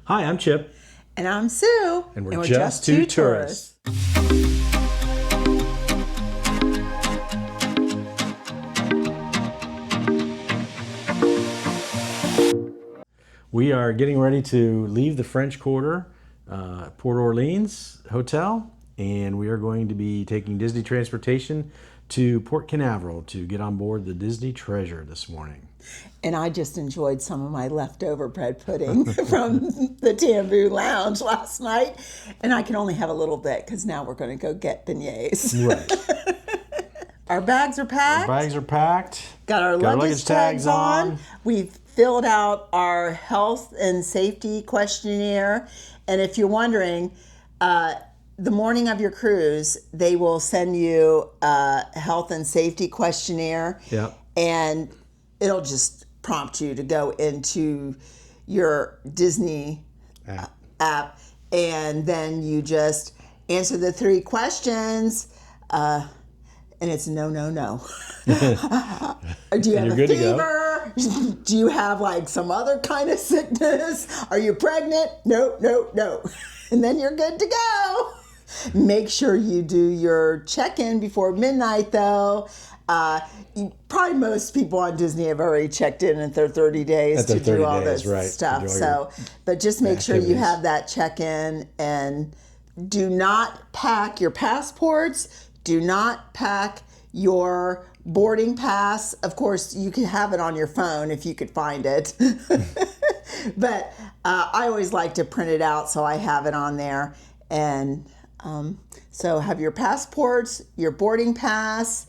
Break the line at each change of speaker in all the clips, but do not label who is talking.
Hi, I'm Chip.
And I'm Sue.
And we're just two tourists. We are getting ready to leave the French Quarter, Port Orleans Hotel, and we are going to be taking Disney transportation to Port Canaveral to get on board the Disney Treasure this morning.
And I just enjoyed some of my leftover bread pudding from the Tambu Lounge last night. And I can only have a little bit because now we're going to go get beignets.
Right.
Our bags are packed.
Our bags are packed.
Got our luggage tags on. We've filled out our health and safety questionnaire. And if you're wondering, the morning of your cruise, they will send you a health and safety questionnaire.
Yep.
And it'll just prompt you to go into your Disney app, and then you just answer the 3 questions, and it's no. Do you have a fever? Do you have like some other kind of sickness? Are you pregnant? No. And then you're good to go. Make sure you do your check-in before midnight, though. Probably most people on Disney have already checked in at their 30 days to do all this stuff. So, but just make sure you have that check-in, and do not pack your passports. Do not pack your boarding pass. Of course, you can have it on your phone if you could find it. But I always like to print it out so I have it on there. And so have your passports, your boarding pass,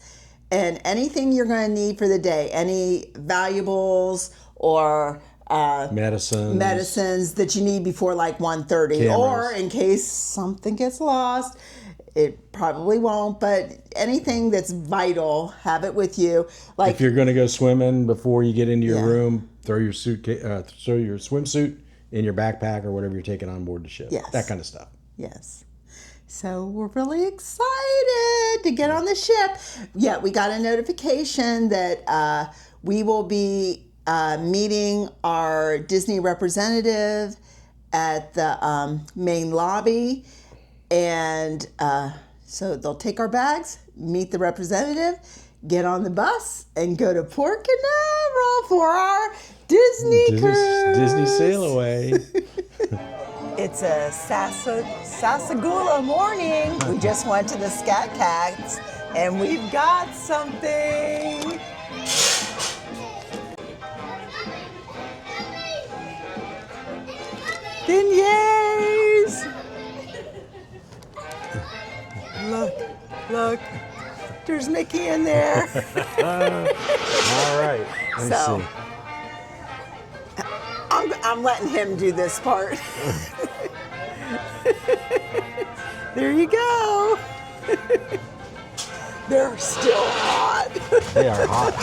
and anything you're going to need for the day, any valuables or medicines that you need before like 1:30, or in case something gets lost. It probably won't, but anything that's vital, have it with you. Like
if you're going to go swimming before you get into your room, throw your swimsuit in your backpack or whatever you're taking on board the ship.
Yes.
That kind of stuff.
Yes. So we're really excited to get on the ship. Yeah, we got a notification that we will be meeting our Disney representative at the main lobby. And so they'll take our bags, meet the representative, get on the bus, and go to Port Canaveral for our Disney cruise.
Disney sail away.
It's a Sasagula morning. We just went to the Scat Cats, and we've got something. Beignets! Look. There's Mickey in there.
All right. Let's see.
I'm letting him do this part. There you go. They're still hot.
They are hot.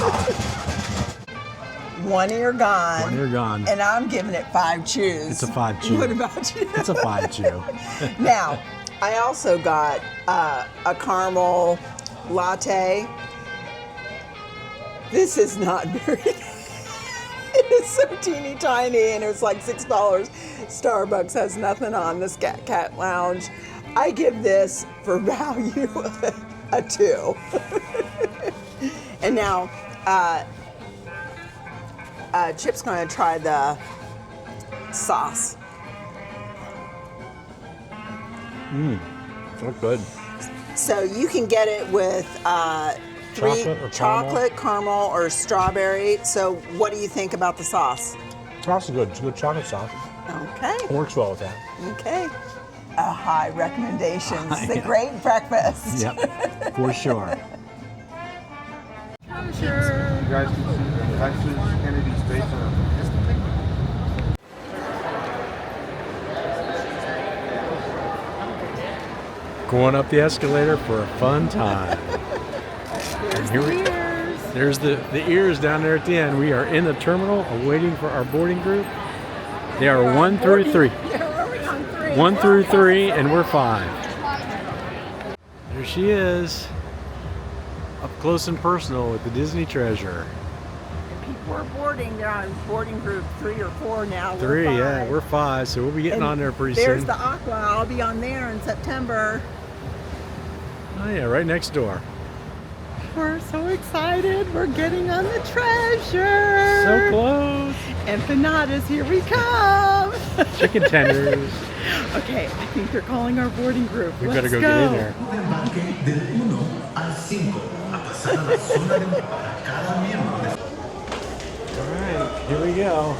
One ear gone.
One ear gone.
And I'm giving it 5 chews.
It's a 5 chew.
What about you?
It's a 5 chew.
Now, I also got a caramel latte. This is not very It is so teeny tiny, and it's like $6. Starbucks has nothing on the Scat Cat Lounge. I give this for value a 2. And now, Chip's going to try the sauce.
Looks good.
So you can get it with chocolate, caramel, or strawberry. So what do you think about the sauce?
Sauce is good. It's a good chocolate sauce.
Okay.
It works well with that.
Okay. High recommendations. The great breakfast.
Yep, for sure.
Sure. You guys can see Texas Kennedy Space Center.
Going up the escalator for a fun time. There's the ears down there at the end. We are in the terminal awaiting for our boarding group. They are 1 through 3. 1 through 3, and we're 5. There she is, up close and personal with the Disney Treasure.
we're boarding. They're on boarding group 3 or 4 now.
Three,
we're
yeah,
5.
we're 5, so we'll be getting
And
on there pretty
there's
soon.
the Aqua. I'll be on there in September.
Oh yeah, right next door.
We're so excited. We're getting on the treasure.
So close.
Empanadas, here we come.
Chicken tenders.
Okay, I think they're calling our boarding group.
We
Let's
better go get in there.
Embarque del 1 al 5 a pasar a la zona de para cada miembro.
All right, here we go.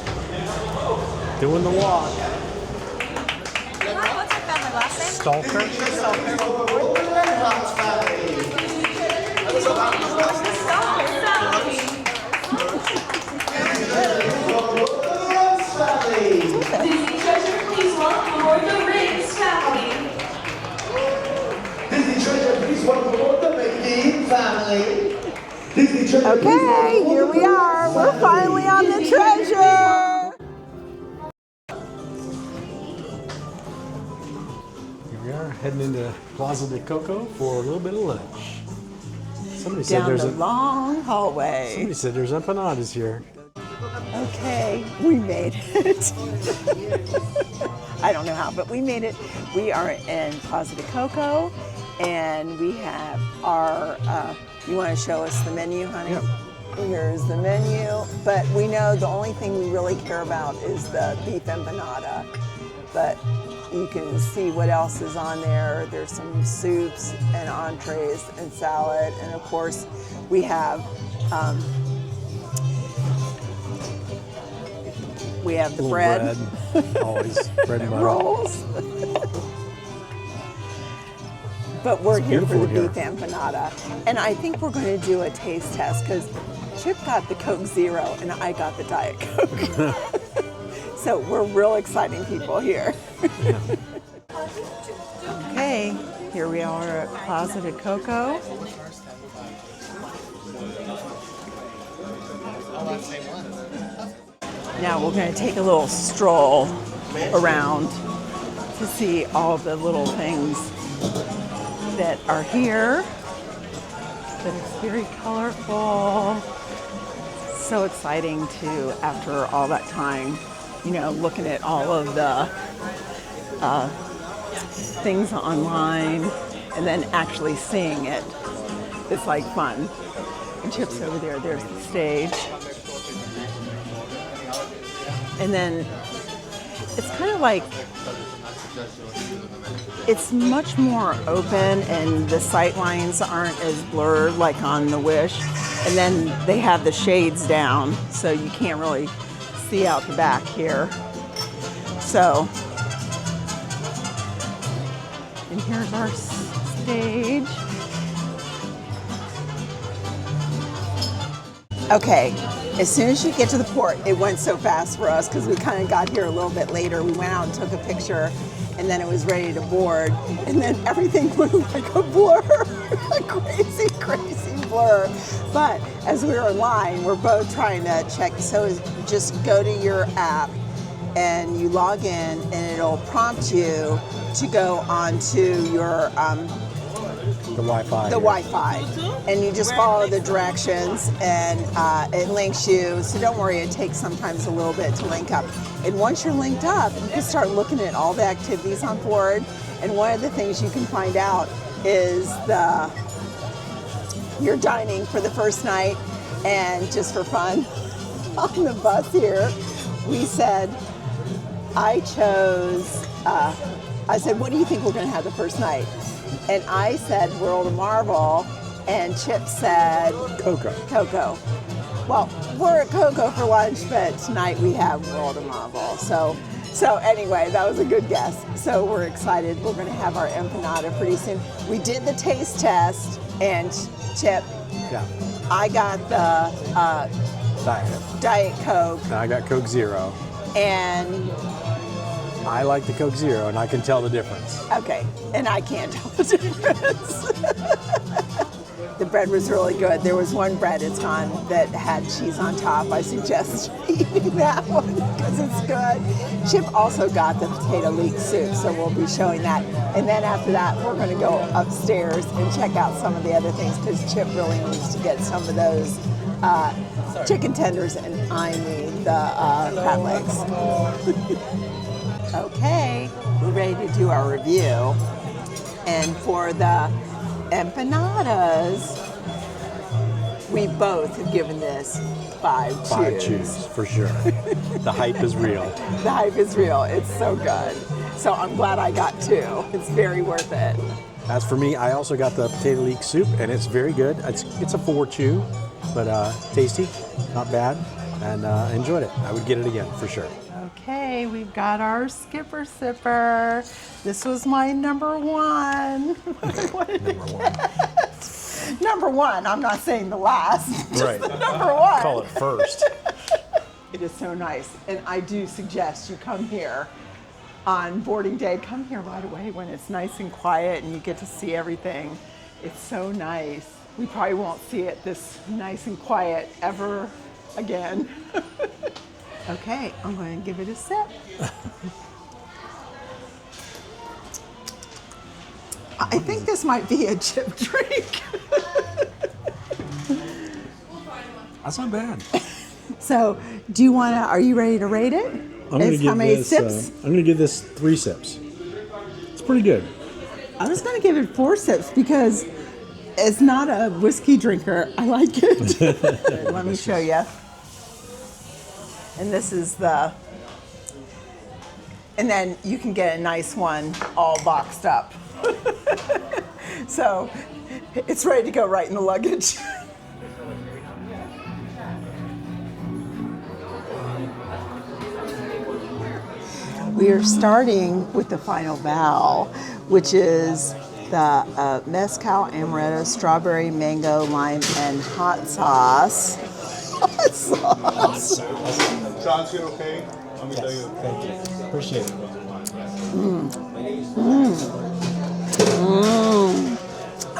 Doing the walk.
What's your family last name?
Stalker.
Disney Treasure, please welcome aboard the Riggs family.
Disney Treasure, please welcome aboard the McGee family. Disney Treasure.
Okay, here we are. We're finally on the treasure.
Here we are heading into Plaza de Coco for a little bit of lunch. Somebody said
Down
there's
the
a
long hallway.
somebody said there's empanadas here.
Okay, we made it. I don't know how, but we made it. We are in Plaza de Coco, and we have our, you want to show us the menu, honey?
Yep.
Here's the menu, but we know the only thing we really care about is the beef empanada, but you can see what else is on there. There's some soups and entrees and salad, and of course we have the
Little
bread.
Always bread and butter.
Rolls. But we're
It's
here for the
beautiful
beef empanada. And I think we're going to do a taste test because Chip got the Coke Zero and I got the Diet Coke. So we're real exciting people here. Okay, here we are at Plaza de Coco. Now we're going to take a little stroll around to see all the little things that are here. But it's very colorful. So exciting to, after all that time, you know, looking at all of the things online and then actually seeing it. It's like fun. And Chip's over there, there's the stage. And then it's kind of like, it's much more open and the sight lines aren't as blurred like on the Wish. And then they have the shades down so you can't really see out the back here. So, and here's our stage. Okay, as soon as you get to the port, it went so fast for us because we kind of got here a little bit later. We went out and took a picture and then it was ready to board. And then everything went like a blur, a crazy, crazy blur. But as we were in line, we're both trying to check. So just go to your app and you log in and it'll prompt you to go onto your
The Wi-Fi.
the Wi-Fi, and you just follow the directions, and it links you. So don't worry, it takes sometimes a little bit to link up. And once you're linked up, you can start looking at all the activities on board. And one of the things you can find out is your dining for the first night. And just for fun, on the bus here, we said, I said, what do you think we're going to have the first night? And I said World of Marvel, and Chip said Coco. Well, we're at Coco for lunch, but tonight we have World of Marvel. So anyway, that was a good guess. So we're excited. We're going to have our empanada pretty soon. We did the taste test, and Chip,
Yeah.
I got the Diet Coke,
Now I got Coke Zero.
and
I like the Coke Zero, and I can tell the difference.
okay, and I can't tell the difference. The bread was really good. There was one bread it's on that had cheese on top. I suggest eating that one because it's good. Chip also got the potato leek soup, so we'll be showing that. And then after that, we're going to go upstairs and check out some of the other things because Chip really needs to get some of those chicken tenders, and I need the crab legs. Okay, we're ready to do our review. And for the empanadas, we both have given this 5 chews.
For sure. The hype is real.
The hype is real. It's so good. So I'm glad I got 2. It's very worth it.
As for me, I also got the potato leek soup, and it's very good. It's a 4 chew, but tasty, not bad, and enjoyed it. I would get it again for sure.
Okay, we've got our Skipper Sipper. This was my number 1. Number 1. I'm not saying the last. Just
Right.
the number 1.
Call it first.
It is so nice, and I do suggest you come here on boarding day. Come here right away when it's nice and quiet and you get to see everything. It's so nice. We probably won't see it this nice and quiet ever again. Okay, I'm going to give it a sip. I think this might be a chip drink.
That's not bad.
So, are you ready to rate it?
I'm going to give
How many
this.
sips?
I'm going to give this 3 sips. It's pretty good.
I was going to give it 4 sips because it's not a whiskey drinker. I like it. Let me show you. And this is and then you can get a nice one all boxed up. So it's ready to go right in the luggage. We are starting with the final bow, which is the mezcal, amaretto, strawberry, mango, lime, and hot sauce. Hot sauce.
Sounds good, okay? Let me tell you.
Thank you. Appreciate it.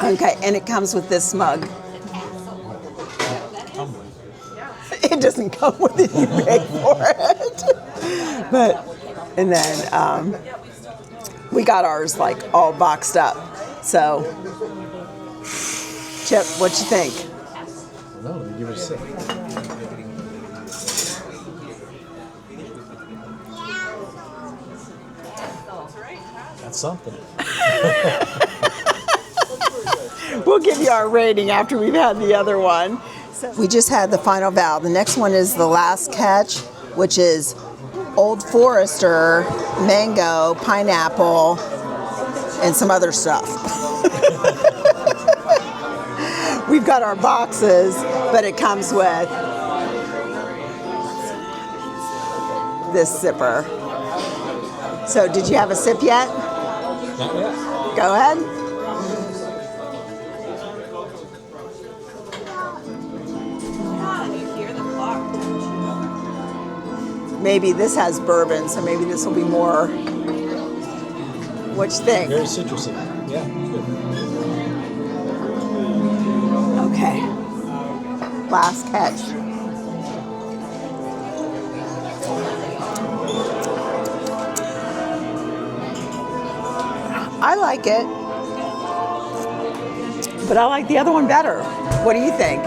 Okay, and it comes with this mug. It doesn't come with it, you pay for it. And then we got ours like all boxed up. So, Chip, what you think?
No, let me give it a sip. That's something.
We'll give you our rating after we've had the other one. So we just had the final bow. The next one is the last catch, which is Old Forester, mango, pineapple, and some other stuff. We've got our boxes, but it comes with this sipper. So did you have a sip yet?
Not yet.
Go ahead. Maybe this has bourbon, so maybe this will be more. What you think?
Very citrusy. Yeah, good.
Okay. Last catch. I like it, but I like the other one better. What do you think?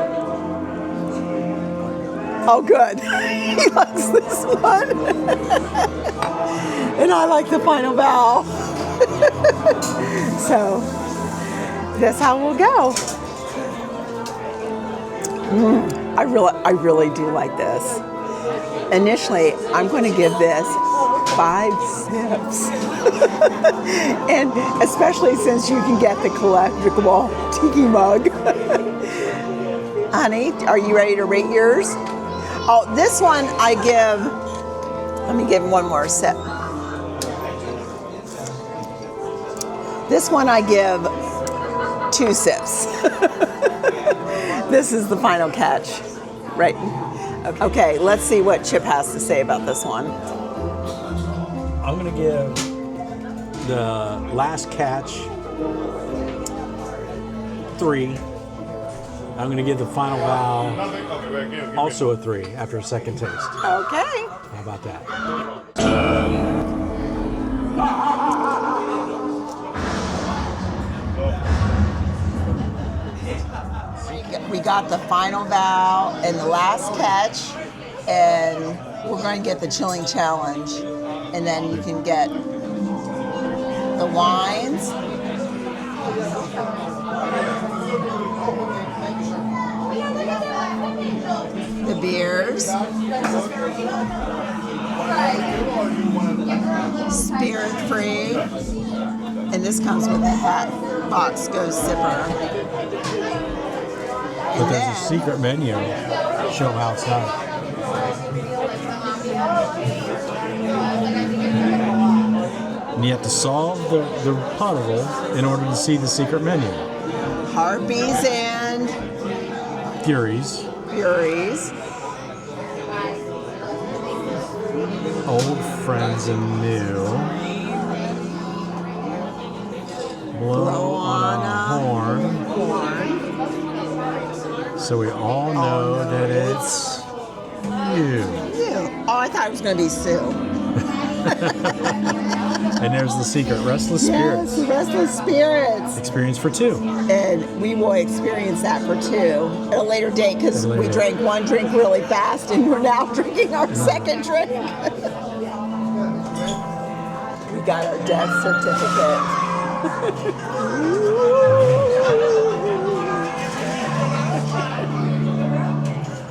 Oh, good. He likes this one. And I like the final bow. So that's how we'll go. I really do like this. Initially, I'm going to give this 5 sips. And especially since you can get the collectible tiki mug. Honey, are you ready to rate yours? Oh, this one let me give one more sip. This one I give 2 sips. This is the final catch. Right. Okay, let's see what Chip has to say about this one.
I'm going to give the last catch 3. I'm going to give the final bow also a 3 after a second taste.
Okay.
How about that?
We got the final bow and the last catch, and we're going to get the chilling challenge, and then you can get the wines. The beers, spirit free, and this comes with the hat box goes zipper.
But there's a secret menu. Show them how it's done. And you have to solve the puzzle in order to see the secret menu.
Harpies and
Furies.
Furies.
Old friends and new. Blow on a horn. So we all know that it's you.
Oh, I thought it was going to be Sue.
And there's the secret, Restless
Yes,
Spirits.
Restless Spirits.
Experience for 2.
And we will experience that for 2 at a later date because
At a later
we
date.
drank one drink really fast and we're now drinking our second drink. We got our death certificate.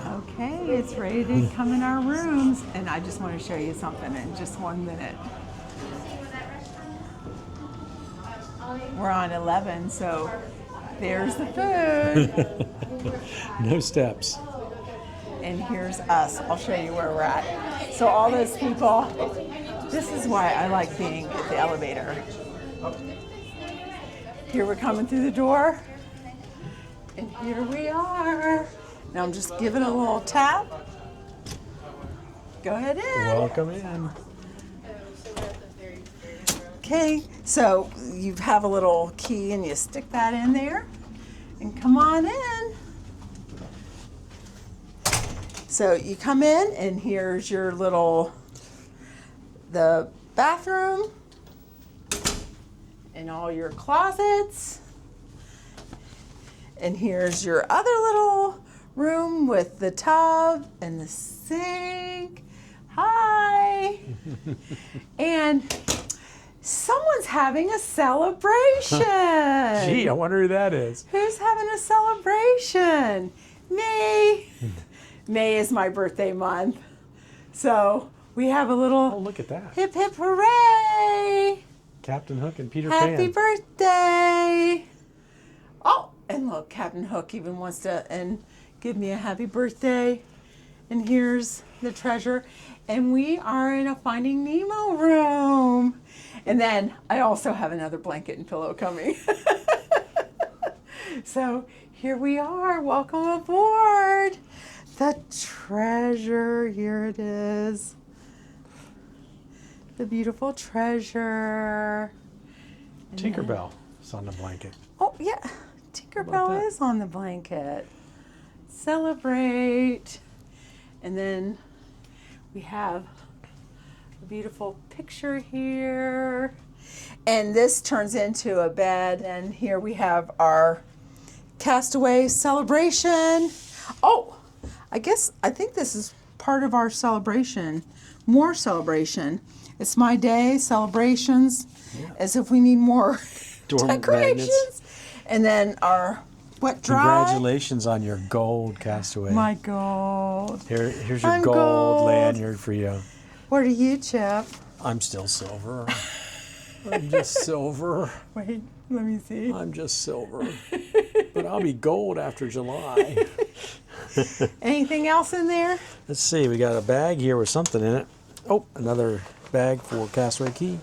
Okay, it's ready to come in our rooms, and I just want to show you something in just 1 minute. We're on 11, so there's the food.
No steps.
And here's us. I'll show you where we're at. So all those people, this is why I like being at the elevator. Here we're coming through the door, and here we are. Now I'm just giving a little tap. Go ahead in.
Welcome in.
Okay, so you have a little key and you stick that in there and come on in. So you come in and here's your the bathroom and all your closets. And here's your other little room with the tub and the sink. Hi. And someone's having a celebration.
Gee, I wonder who that is.
Who's having a celebration? Me. May is my birthday month. So we have a little
Oh, look at that.
hip hip hooray.
Captain Hook and Peter
Happy
Pan.
birthday. Oh, and look, Captain Hook even wants to give me a happy birthday. And here's the treasure. And we are in a Finding Nemo room. And then I also have another blanket and pillow coming. So here we are. Welcome aboard. The treasure. Here it is. The beautiful treasure. And then-
Tinkerbell is on the blanket.
Oh, yeah.
about
Tinkerbell
that?
is on the blanket. Celebrate. And then we have a beautiful picture here. And this turns into a bed. And here we have our Castaway celebration. Oh, I think this is part of our celebration. More celebration. It's my day, celebrations, as if we need more
Dormant
decorations.
magnets.
And then our wet dry.
Congratulations on your gold, Castaway.
My gold.
Here's your
I'm
gold,
gold.
lanyard for you.
What are you, Chip?
I'm still silver. I'm just silver.
Wait, let me see.
I'm just silver. But I'll be gold after July.
Anything else in there?
Let's see, we got a bag here with something in it. Oh, another bag for Castaway Key.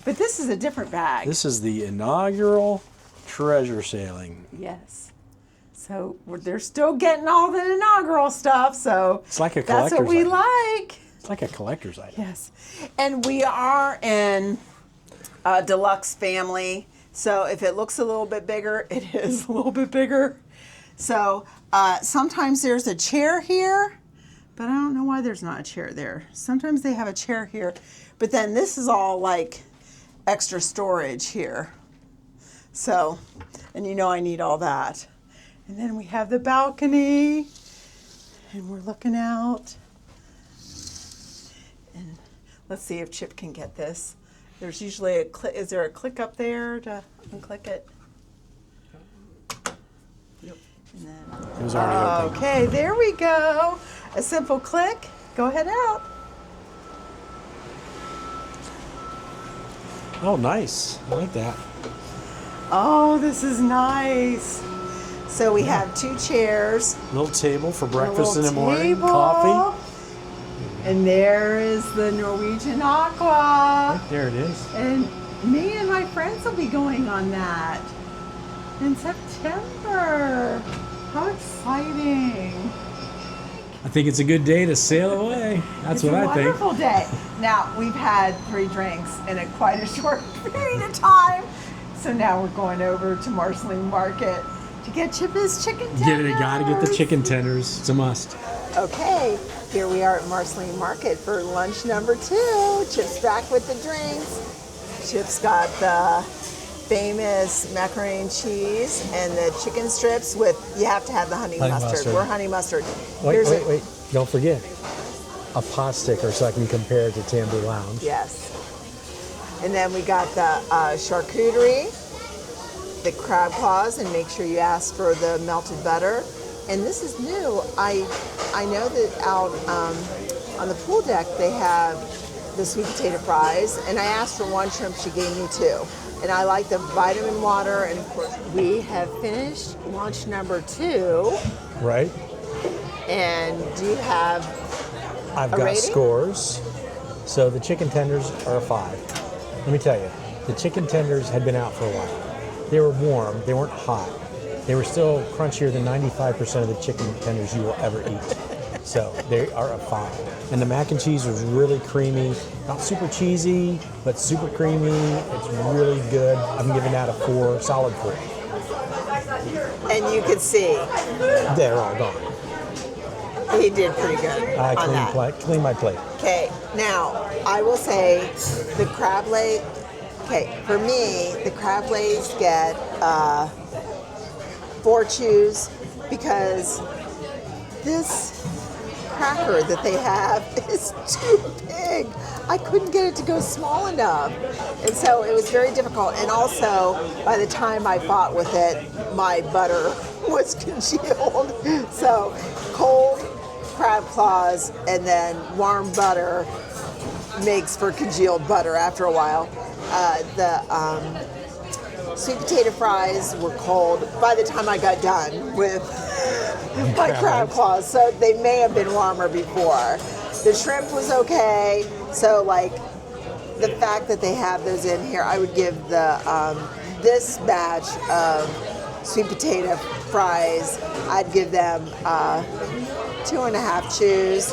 But this is a different bag.
This is the inaugural treasure sailing.
Yes. So they're still getting all the inaugural stuff. So
It's like a
that's what
collector's
we
item.
like.
It's like a collector's item.
Yes. And we are in a deluxe family. So if it looks a little bit bigger, it is a little bit bigger. So sometimes there's a chair here, but I don't know why there's not a chair there. Sometimes they have a chair here, but then this is all like extra storage here. So, and you know I need all that. And then we have the balcony, and we're looking out. And let's see if Chip can get this. There's usually a click. Is there a click up there to unclick it? Yep. And then,
It was already open.
okay, there we go. A simple click. Go ahead out.
Oh, nice. I like that.
Oh, this is nice. So we have 2 chairs.
Little table for
a
breakfast in the
little
morning,
table,
coffee.
And there is the Norwegian Aqua.
There it is.
And me and my friends will be going on that in September. How exciting.
I think it's a good day to sail away. That's what I think.
It's a wonderful day. Now, we've had 3 drinks in quite a short period of time. So now we're going over to Marceline Market to get Chip his chicken tenders.
Gotta get the chicken tenders. It's a must.
Okay, here we are at Marceline Market for lunch number 2. Chip's back with the drinks. Chip's got the famous macaroni and cheese and the chicken strips with, you have to have the honey mustard. We're honey mustard.
Wait. Don't forget. A pot sticker so I can compare it to Tambu Lounge.
Yes. And then we got the charcuterie, the crab claws, and make sure you ask for the melted butter. And this is new. I know that out on the pool deck they have the sweet potato fries, and I asked for 1 shrimp, she gave me 2. And I like the vitamin water, and of course we have finished lunch number 2.
Right?
And do you have
I've
a
got
rating?
scores. So the chicken tenders are a 5. Let me tell you, the chicken tenders had been out for a while. They were warm, they weren't hot. They were still crunchier than 95% of the chicken tenders you will ever eat. So they are a 5. And the mac and cheese was really creamy, not super cheesy, but super creamy. It's really good. I'm giving that a 4, solid 4.
And you could see
They're all gone.
he did pretty good
I
on that.
clean my plate.
Okay, now I will say the crab leg. Okay, for me, the crab legs get 4 chews because this cracker that they have is too big. I couldn't get it to go small enough, and so it was very difficult. And also, by the time I fought with it, my butter was congealed. So cold crab claws and then warm butter makes for congealed butter after a while. The sweet potato fries were cold by the time I got done with my crab claws, so they may have been warmer before. The shrimp was okay, so like the fact that they have those in here, I would give the this batch of sweet potato fries, I'd give them 2.5 chews,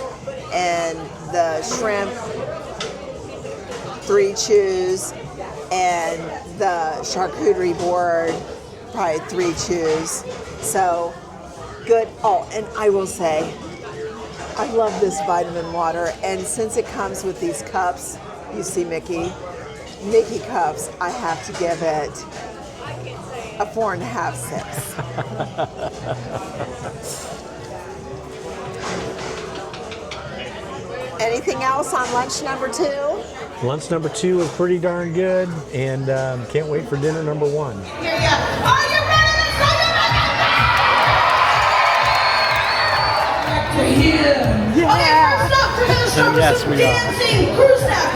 and the shrimp 3 chews, and the charcuterie board probably 3 chews. So good. Oh, and I will say, I love this vitamin water, and since it comes with these cups, you see Mickey cups, I have to give it a 4.5 sips. Anything else on lunch number 2?
Lunch number 2 was pretty darn good, and can't wait for dinner number 1.
Are you ready to
Yeah.
first up, we're gonna start with
Yes,
some
we are.
dancing crew step.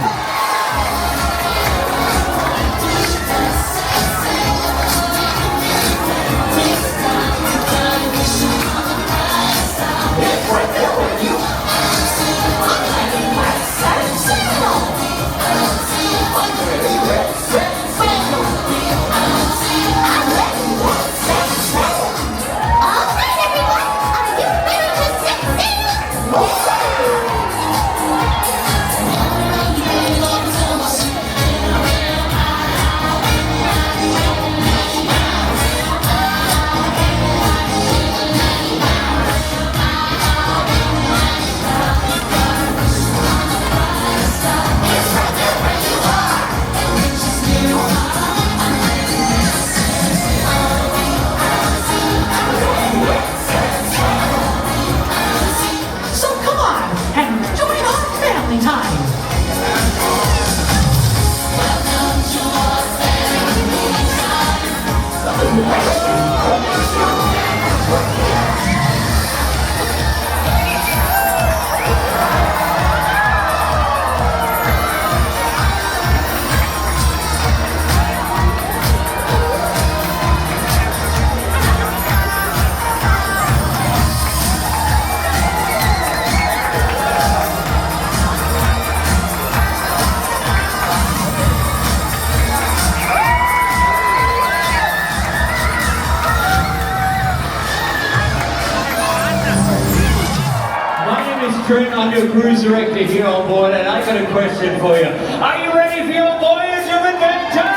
cruise director here on board, and I got a question for you. Are you ready for your voyage of adventure?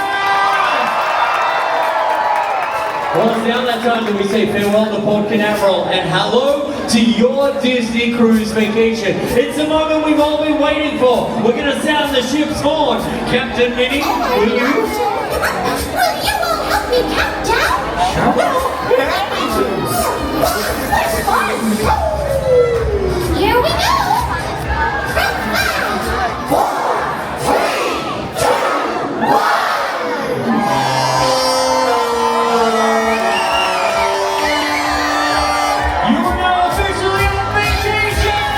Well, it's now that time that we say farewell to Port Canaveral and hello to your Disney cruise vacation. It's the moment we've all been waiting for. We're going to sound the ship's horn. Captain Minnie, will you?
Will you all help me count down? That's fun. Here we go. 4, 3, 2, 1.
You are now officially on vacation!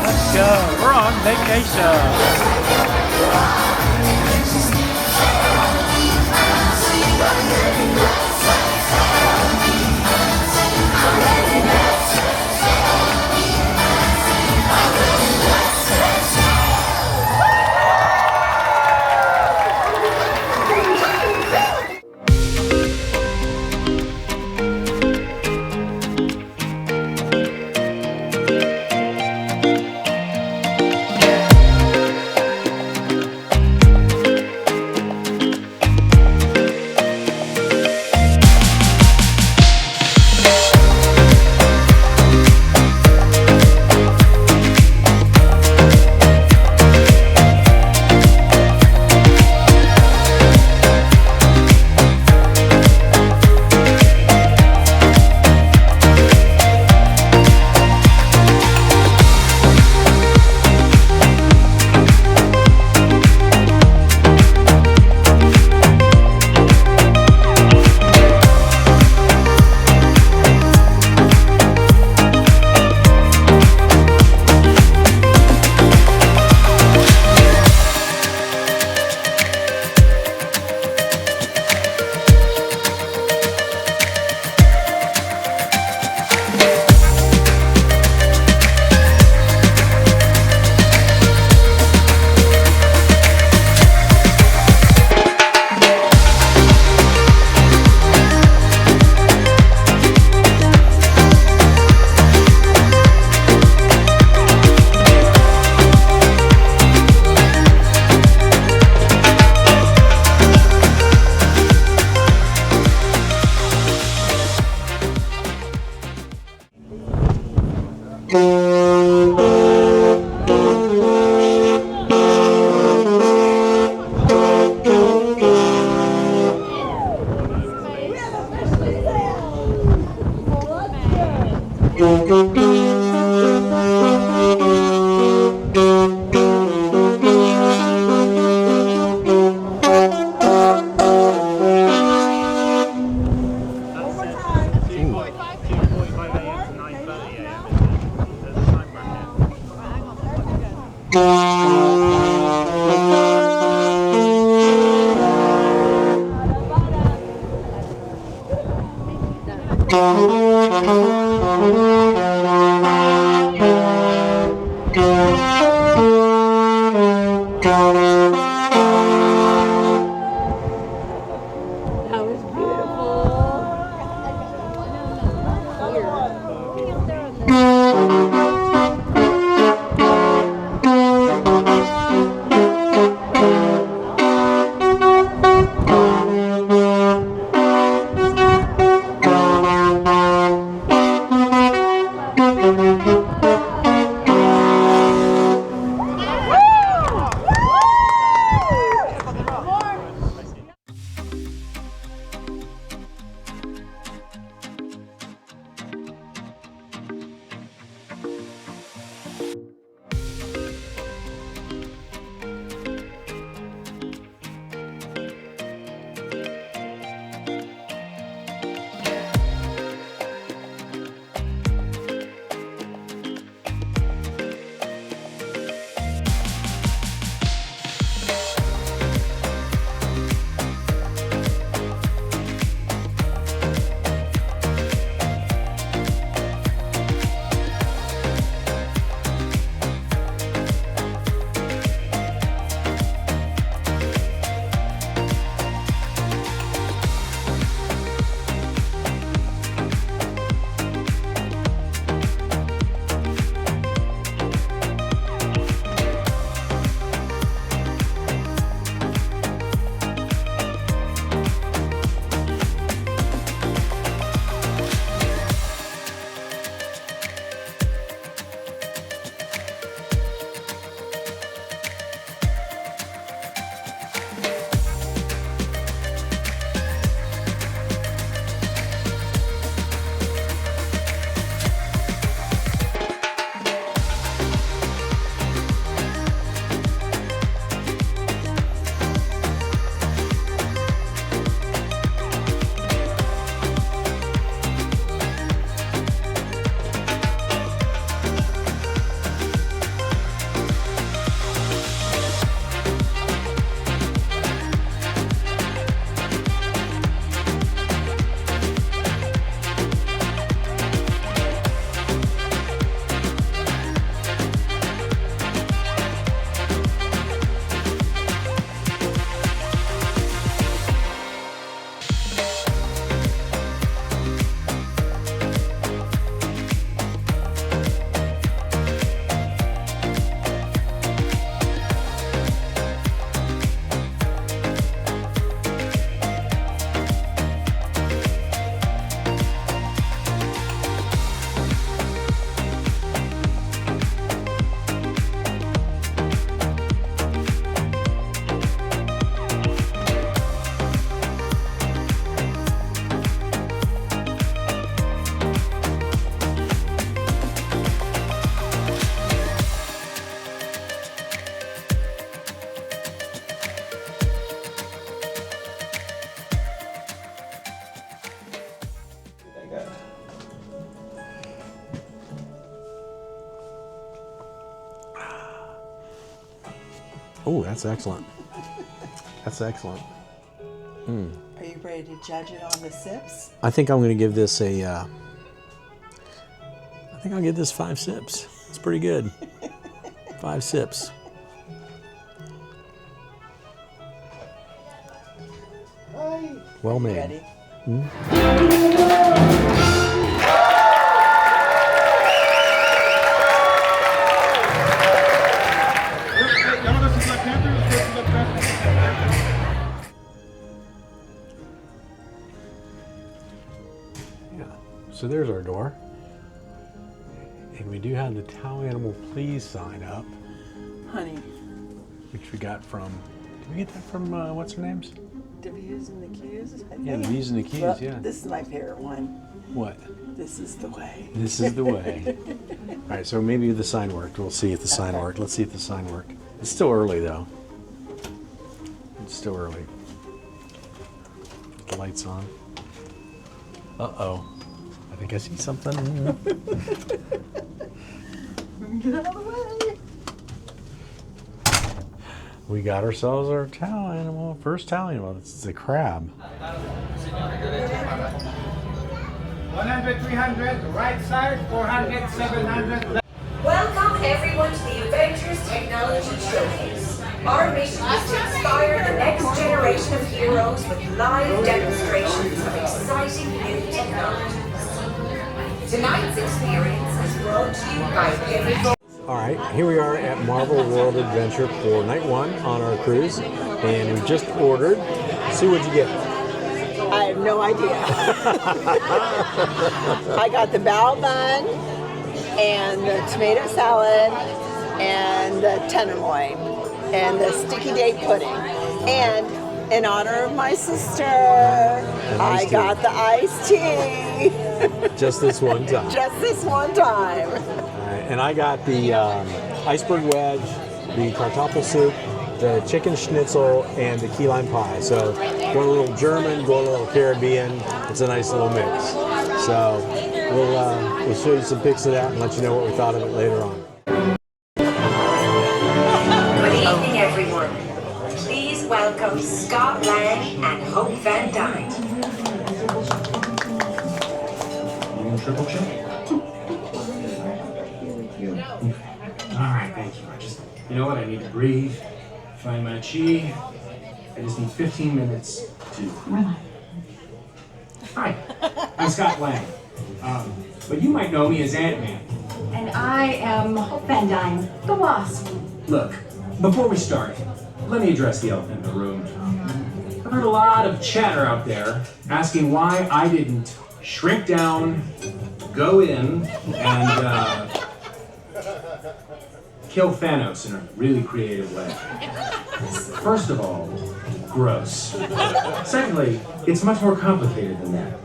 Let's go. We're on vacation.
That was beautiful.
Oh, that's excellent. That's excellent.
Are you ready to judge it on the sips?
I think I'm going to give this a. I think I'll give this 5 sips. It's pretty good. 5 sips. Well made.
Ready?
Yeah. So there's our door. And we do have the Towel Animal Please sign up,
Honey,
which we got from. Did we get that from what's her names?
the V's and the Q's? I
Yeah, the
think.
V's and the Q's,
Look,
yeah.
This is my favorite one.
What?
This is the way.
This is the way. All right, so maybe the sign worked. We'll see if the sign worked. Let's see if the sign worked. It's still early, though. It's still early. The lights on. Uh-oh. I think I see something.
Get out of the way.
We got ourselves our towel animal. First towel animal. It's a crab.
100, 300, right side, 400, 700.
Welcome everyone to the Adventures Technology Showcase. Our mission is to inspire the next generation of heroes with live demonstrations of exciting new technologies. Tonight's experience is brought to you by Barbery.
All right, here we are at Marvel World Adventure for night 1 on our cruise. And we just ordered. See what'd you get?
I have no idea. I got the bao bun and the tomato salad and the tenderloin and the sticky date pudding. And in honor of my sister, I got the iced tea.
Just this one time.
Just this one time.
And I got the iceberg wedge, the kartoffel soup, the chicken schnitzel, and the key lime pie. So go a little German, go a little Caribbean. It's a nice little mix. So we'll show you some pics of that and let you know what we thought of it later on.
Good evening, everyone. Please welcome Scott Lang and Hope Van Dyne.
Triple check? All right, thank you. You know what? I need to breathe, find my chi. I just need 15 minutes to relax. Hi, I'm Scott Lang. But you might know me as Ant-Man.
And I am Hope Van Dyne, the Wasp.
Look, before we start, let me address the elephant in the room. I've heard a lot of chatter out there asking why I didn't shrink down, go in, and kill Thanos in a really creative way. First of all, gross. Secondly, it's much more complicated than that.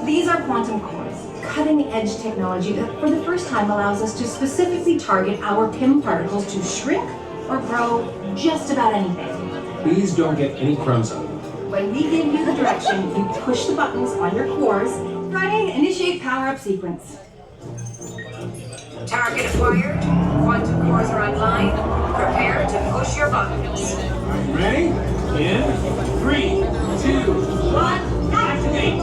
These are quantum cores, cutting-edge technology that for the first time allows us to specifically target our PIM particles to shrink or grow just about anything.
Please don't get any crumbs on them.
When we give you the direction, you push the buttons on your cores. Friday, initiate power-up sequence.
Target acquired. Quantum cores are online. Prepare to push your buttons.
Are you ready? In 3, 2, 1, activate!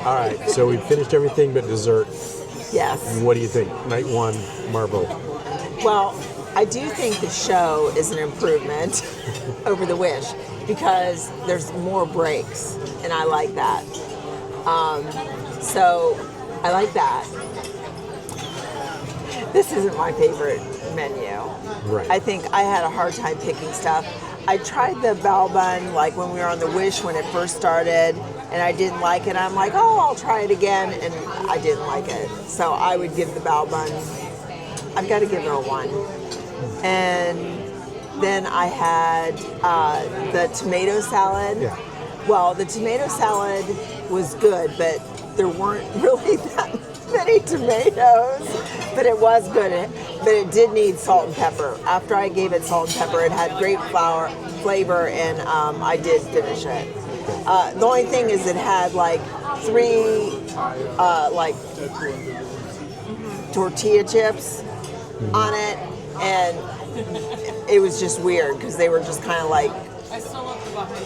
All right, so we finished everything but dessert.
Yes.
What do you think? Night 1, Marvel.
Well, I do think the show is an improvement over the Wish because there's more breaks, and I like that. So I like that. This isn't my favorite menu.
Right.
I think I had a hard time picking stuff. I tried the bao bun like when we were on the Wish when it first started, and I didn't like it. I'm like, oh, I'll try it again, and I didn't like it. So I would give the bao bun, I've got to give it a 1. And then I had the tomato salad.
Yeah.
Well, the tomato salad was good, but there weren't really that many tomatoes. But it was good. But it did need salt and pepper. After I gave it salt and pepper, it had great flavor, and I did finish it. The only thing is it had like 3 like tortilla chips on it, and it was just weird because they were just kind of like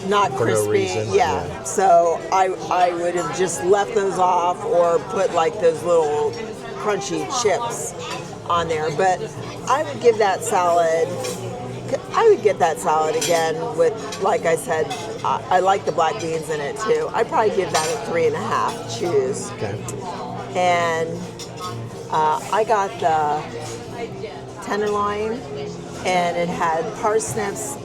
not
For no
crispy.
reason,
Yeah.
yeah.
So I would have just left those off or put like those little crunchy chips on there. But I would give that salad. I would get that salad again with, like I said, I like the black beans in it too. I'd probably give that a 3.5 chews.
Okay.
And I got the tenderloin, and it had parsnips,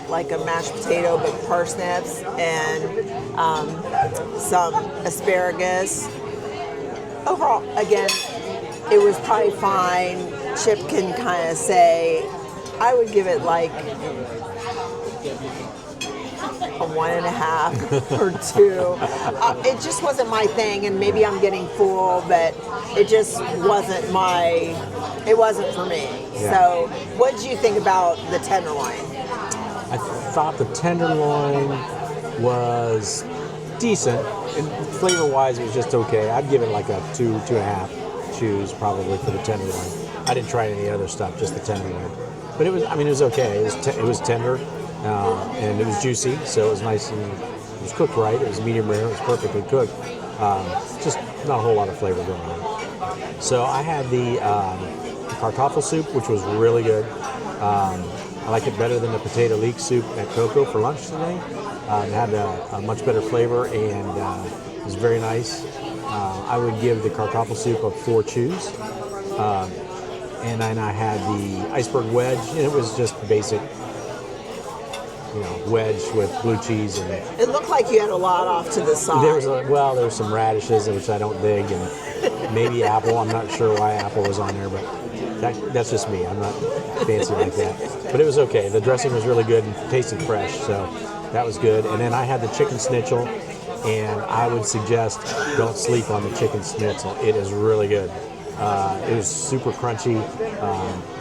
like a mashed potato, but parsnips, and some asparagus. Overall, again, it was probably fine. Chip can kind of say, I would give it like a 1.5 or 2. It just wasn't my thing, and maybe I'm getting full, but it just wasn't it wasn't for me.
Yeah.
So what did you think about the tenderloin?
I thought the tenderloin was decent, and flavor-wise, it was just okay. I'd give it like a 2.5 chews probably for the tenderloin. I didn't try any other stuff, just the tenderloin. But it was okay. It was tender, and it was juicy, so it was nice, and it was cooked right. It was medium rare. It was perfectly cooked. Just not a whole lot of flavor going on. So I had the kartoffel soup, which was really good. I like it better than the potato leek soup at Coco for lunch today. It had a much better flavor, and it was very nice. I would give the kartoffel soup a 4 chews. And then I had the iceberg wedge, and it was just basic, wedge with blue cheese. And
It looked like you had a lot off to the side.
there was some radishes, which I don't dig, and maybe apple. I'm not sure why apple was on there, but that's just me. I'm not fancy like that. But it was okay. The dressing was really good and tasted fresh, so that was good. And then I had the chicken schnitzel, and I would suggest don't sleep on the chicken schnitzel. It is really good. It was super crunchy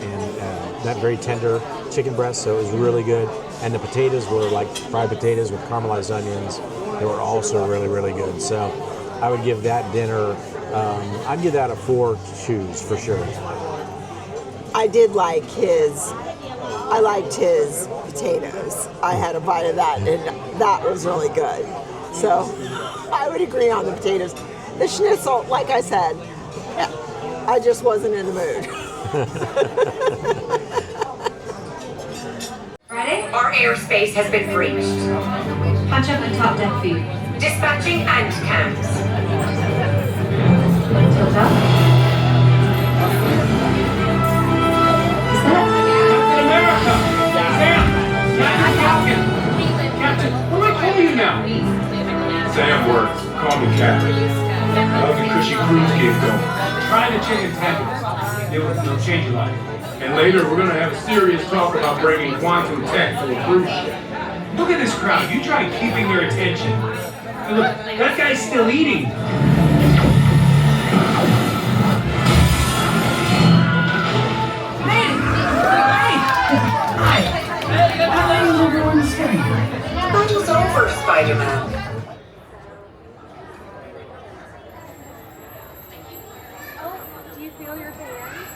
and that very tender chicken breast, so it was really good. And the potatoes were like fried potatoes with caramelized onions. They were also really, really good. So I would give that dinner, I'd give that a 4 chews for sure.
I liked his potatoes. I had a bite of that, and that was really good. So I would agree on the potatoes. The schnitzel, like I said, I just wasn't in the mood.
Ready? Our airspace has been breached.
Punch up the top deck feed.
Dispatching ant cams.
Tilt up. Is that?
Captain, what do I call you now? Sam works. Call me Captain. How's the cushy cruise game going? Try the chicken tenders. They'll change your life. And later, we're going to have a serious talk about bringing quantum tech to a cruise ship. Look at this crowd. You try keeping their attention. And look, that guy's still eating.
Battle's over, Spider-Man.
Do you feel your hands?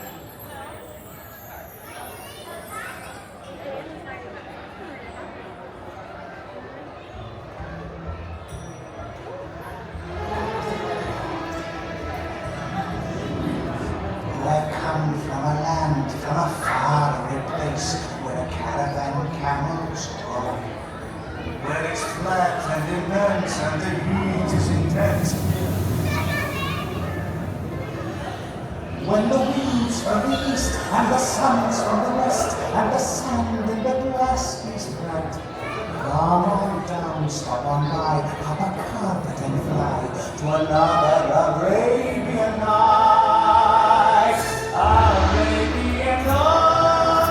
I come from a land, from a faraway place, where the caravan camels go. Where it's flat and immense and the heat is intense. When the winds from the east and the suns from the west and the sand in the blast is bright, come on down, stop on by, hop a carpet and fly to another Arabian night. Arabian nights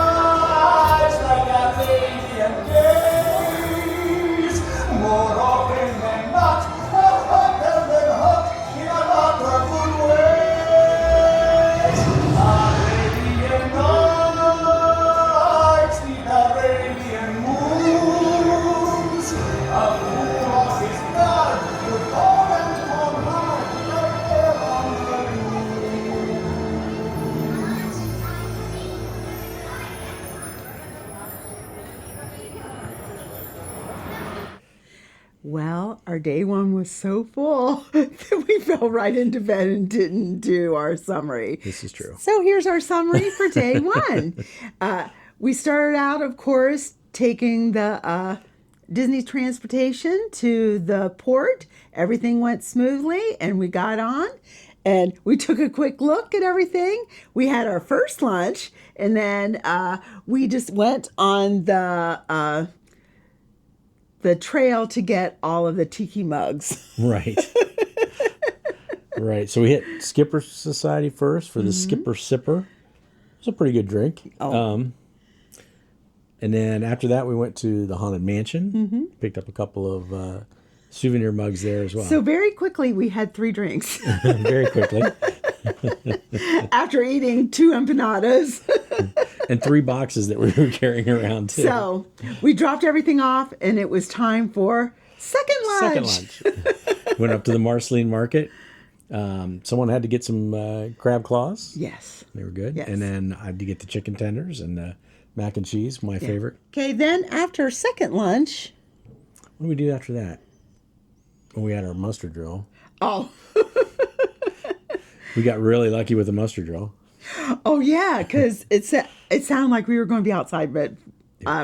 like Arabian days, more often than not, hotter than hot in a lot of good ways. Arabian nights, the Arabian
Well, our day one was so full that we fell right into bed and didn't do our summary.
This is true.
So here's our summary for day one. We started out, of course, taking the Disney transportation to the port. Everything went smoothly and we got on and we took a quick look at everything. We had our first lunch and then we just went on the trail to get all of the tiki mugs.
Right. Right. So we hit Skipper Society first for the Skipper Sipper. It was a pretty good drink. And then after that, we went to the Haunted Mansion. Picked up a couple of souvenir mugs there as well.
So very quickly, we had 3 drinks.
Very quickly.
After eating 2 empanadas.
And 3 boxes that we were carrying around too.
So we dropped everything off and it was time for second lunch.
Second lunch. Went up to the Marceline Market. Someone had to get some crab claws.
Yes.
They were good.
Yes.
And then I had to get the chicken tenders and the mac and cheese, my favorite.
Okay, then after second lunch.
What did we do after that? Well, we had our mustard drill.
Oh.
We got really lucky with the mustard drill.
Oh, yeah, because it sounded like we were going to be outside, but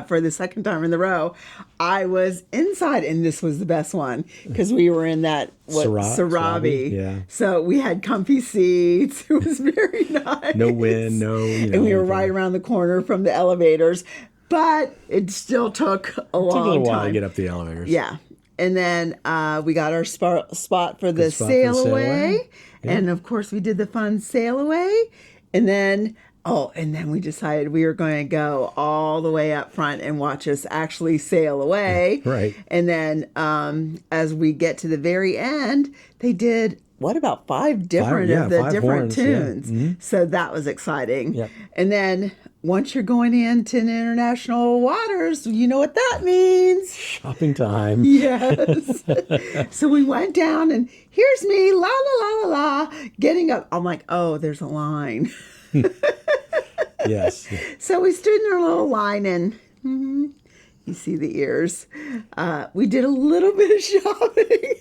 for the second time in the row, I was inside, and this was the best one because we were in that Sarabi.
Yeah.
So we had comfy seats. It was very nice.
No wind, no.
And we were right around the corner from the elevators, but it still took a long time.
It took a little while to get up the elevators.
Yeah. And then we got our spot for the sail away. Yeah. And of course, we did the fun sail away. And then we decided we were going to go all the way up front and watch us actually sail away.
Right.
And then as we get to the very end, they did, about 5 different different
horns,
tunes.
Yeah.
So that was exciting.
Yep.
And then once you're going into international waters, you know what that means.
Shopping time.
Yes. So we went down and here's me, la, la, la, la, la, getting up. I'm like, oh, there's a line.
Yes.
So we stood in our little line and you see the ears. We did a little bit of shopping.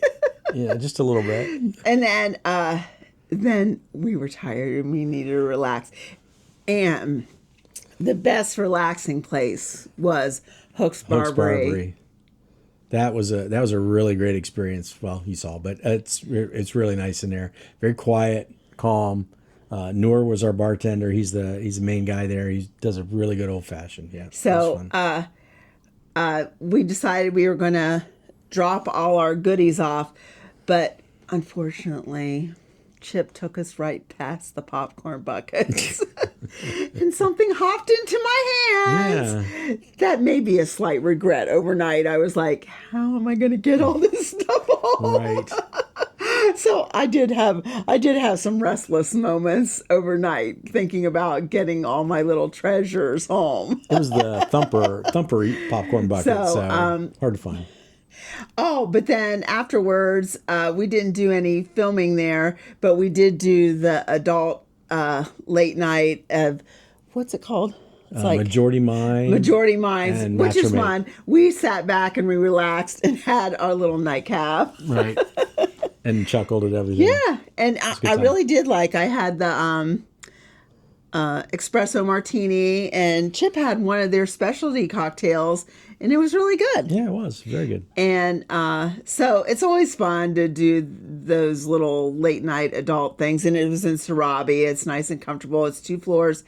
Yeah, just a little bit.
And then we were tired and we needed to relax. And the best relaxing place was Hook's Barbery.
That was a really great experience. Well, you saw, but it's really nice in there. Very quiet, calm. Noor was our bartender. He's the main guy there. He does a really good old fashioned. Yeah.
So we decided we were going to drop all our goodies off, but unfortunately, Chip took us right past the popcorn buckets and something hopped into my hands. Yeah. That may be a slight regret overnight. I was like, how am I going to get all this stuff home? Right. So I did have some restless moments overnight thinking about getting all my little treasures home.
It was the thumper popcorn bucket, so hard to find.
Oh, but then afterwards, we didn't do any filming there, but we did do the adult late night of, what's it called? It's like
Majority Minds,
which is fun. We sat back and we relaxed and had our little nightcap.
Right. And chuckled at everything.
Yeah. And I really did I had the espresso martini, and Chip had one of their specialty cocktails, and it was really good.
Yeah, it was. Very good.
And so it's always fun to do those little late night adult things. And it was in Sarabi. It's nice and comfortable. It's 2 floors.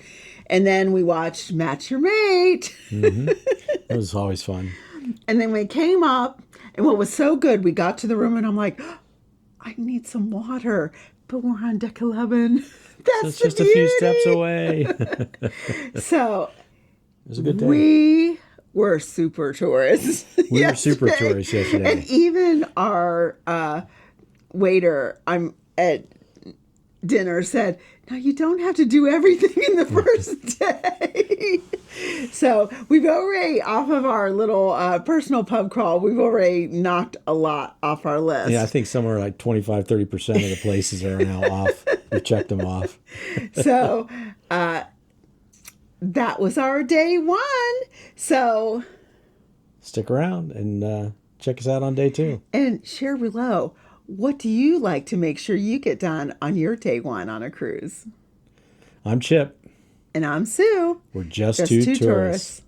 And then we watched Match Your Mate.
Mm-hmm. It was always fun.
And then we came up, and what was so good, we got to the room, and I'm like, I need some water. But we're on deck 11. That's
just a few steps away.
So
it was a good day.
We were super tourists.
We were super tourists yesterday.
And even our waiter at dinner said, now you don't have to do everything in the first day. So we've already, off of our little personal pub crawl, we've already knocked a lot off our list.
Yeah, I think somewhere like 25-30% of the places are now off. We've checked them off.
So that was our day 1. So
stick around and check us out on day 2.
And share below, what do you like to make sure you get done on your day 1 on a cruise?
I'm Chip.
And I'm Sue.
We're just two tourists.